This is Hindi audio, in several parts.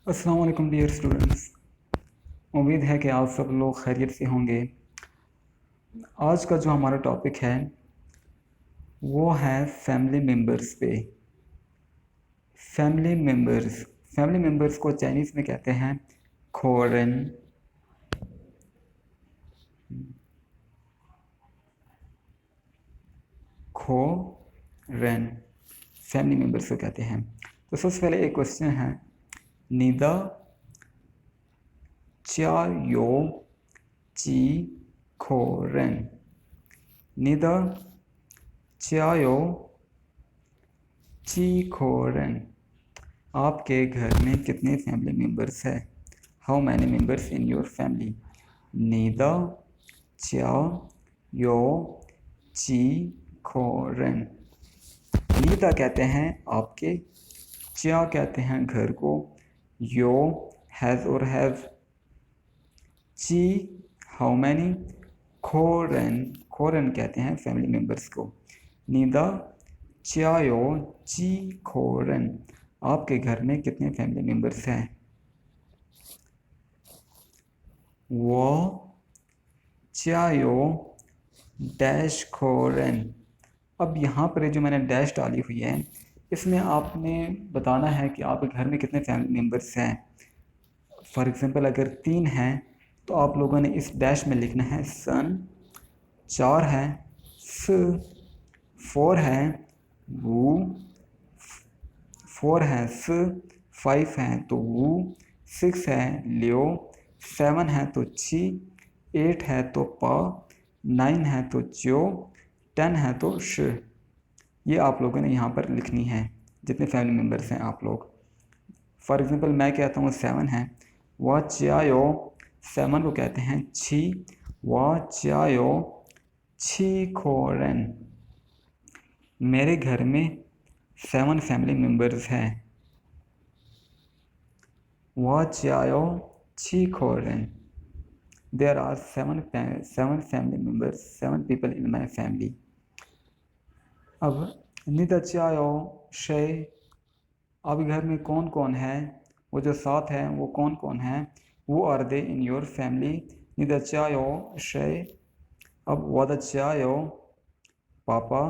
अस्सलाम वालेकुम डियर स्टूडेंट्स। उम्मीद है कि आप सब लोग खैरियत से होंगे। आज का जो हमारा टॉपिक है वो है फैमिली मेम्बर्स पे। फैमिली मेम्बर्स को चाइनीज़ में कहते हैं खोरेन। खोरेन फैमिली मेम्बर्स को कहते हैं। तो सबसे पहले एक क्वेश्चन है, निदा च्या यो ची खोरेन। निदा च्या यो ची खोरेन। आपके घर में कितने फैमिली मेम्बर्स हैं? How many members in your family? नीदा च्या यो ची खोरेन। नीदा कहते हैं आपके, च्या कहते हैं घर को, यो हैज़ और हैव, ची हाउ मैनी, खोरेन खोरेन कहते हैं फैमिली मेम्बर्स को। नीदा च्या यो ची खोरेन। आपके घर में कितने फैमिली मेम्बर्स हैं? वो चायो डैश खोरेन। अब यहाँ पर जो मैंने डैश डाली हुई है इसमें आपने बताना है कि आपके घर में कितने फैमिली मेम्बर्स हैं। फॉर एग्जांपल अगर 3 हैं तो आप लोगों ने इस डैश में लिखना है सन, 4 है स, 4 है वू, 4 है स, 5 है तो वू, 6 है लियो, 7 है तो छी, 8 है तो पा, 9 है तो च्यो, 10 है तो श। ये आप लोगों ने यहाँ पर लिखनी है जितने फैमिली मेम्बर्स हैं आप लोग। फॉर एग्जांपल मैं कहता हूँ 7 है, वह च्यायो, 7 को कहते हैं छी, वह च्यायो छी खोरेन। मेरे घर में 7 फैमिली मेम्बर्स हैं। वह च्यायो छी खोरेन। There are 7 family members, 7 people in my family. अब निदचायो शे, अब घर में कौन कौन है? वो जो 7 है वो कौन कौन है? Who are they in your family? निदचायो शे। अब वदचायो पापा,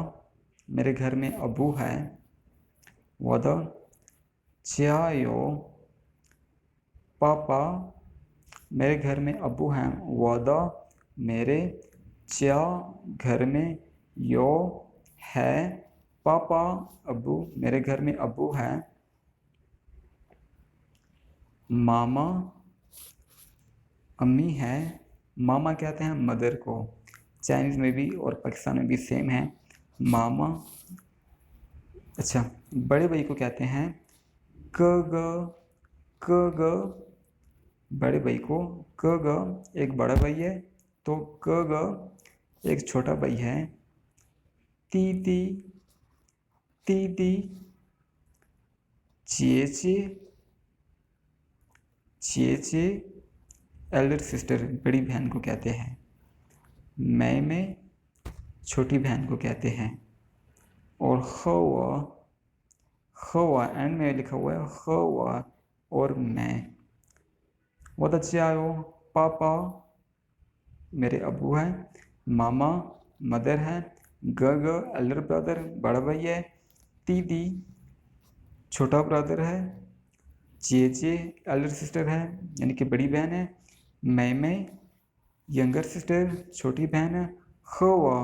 मेरे घर में अबू है। वदचायो पापा, मेरे घर में अबू हैं। वादा मेरे, च्या घर में, यो है, पापा अबू, मेरे घर में अबू है। मामा अम्मी है। मामा कहते हैं मदर को, चाइनीज़ में भी और पाकिस्तान में भी सेम है मामा। अच्छा, बड़े भाई को कहते हैं क ग। बड़े भाई को क ग, एक बड़ा भाई है तो क ग, एक छोटा भाई है। तीती तीती, चेचे चेचे, एल्डर सिस्टर बड़ी बहन को कहते हैं। मैं छोटी बहन को कहते हैं। और खवा, खवा एंड में लिखा हुआ है खवा और मैं। वदचायो पापा, मेरे अबू हैं। मामा मदर है। ग एल्डर ब्रदर बड़ा भाई है। दीदी छोटा ब्रदर है। चेचे एल्डर सिस्टर है यानी कि बड़ी बहन है। मैं यंगर सिस्टर छोटी बहन है। खवा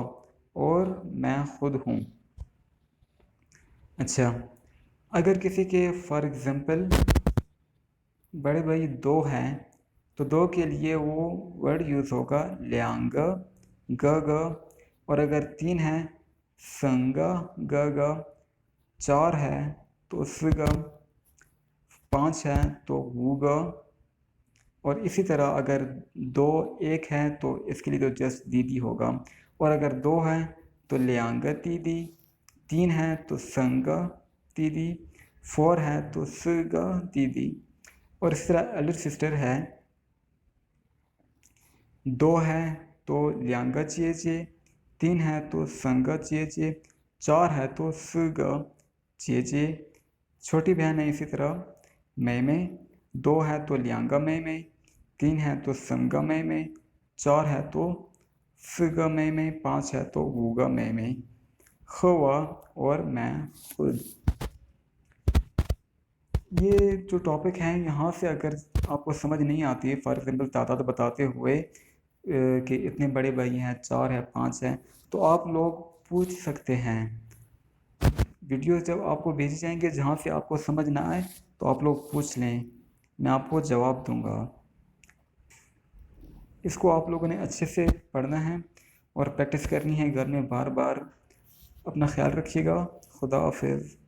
और मैं खुद हूँ। अच्छा, अगर किसी के फॉर एग्जांपल बड़े भाई 2 हैं तो 2 के लिए वो वर्ड यूज़ होगा ल्यांग ग। और अगर 3 है संगा ग, 4 है तो सग, 5 है तो वूग। और इसी तरह अगर 2 1 है तो इसके लिए तो जस्ट दीदी होगा। और अगर 2 है तो ल्यांग दीदी, 3 है तो संगा दीदी, 4 है तो सगा दीदी। और इस तरह एल्डर सिस्टर है, 2 है तो ल्यांगा चेचे, 3 है तो संगा चेचे, 4 है तो सगा चेचे। छोटी बहन है इसी तरह मैं 2 है तो लियांगा में, 3 है तो संगा में, 4 है तो सिगा में, 5 है तो वूगा में। खवा और मैं खुद। ये जो टॉपिक है यहाँ से अगर आपको समझ नहीं आती है, फॉर एग्जाम्पल तादाद बताते हुए कि इतने बड़े भाई हैं, 4 है, 5 है, तो आप लोग पूछ सकते हैं। वीडियो जब आपको भेजे जाएंगे जहाँ से आपको समझ ना आए तो आप लोग पूछ लें, मैं आपको जवाब दूंगा। इसको आप लोगों ने अच्छे से पढ़ना है और प्रैक्टिस करनी है घर में बार बार। अपना ख्याल रखिएगा। खुदा हाफिज़।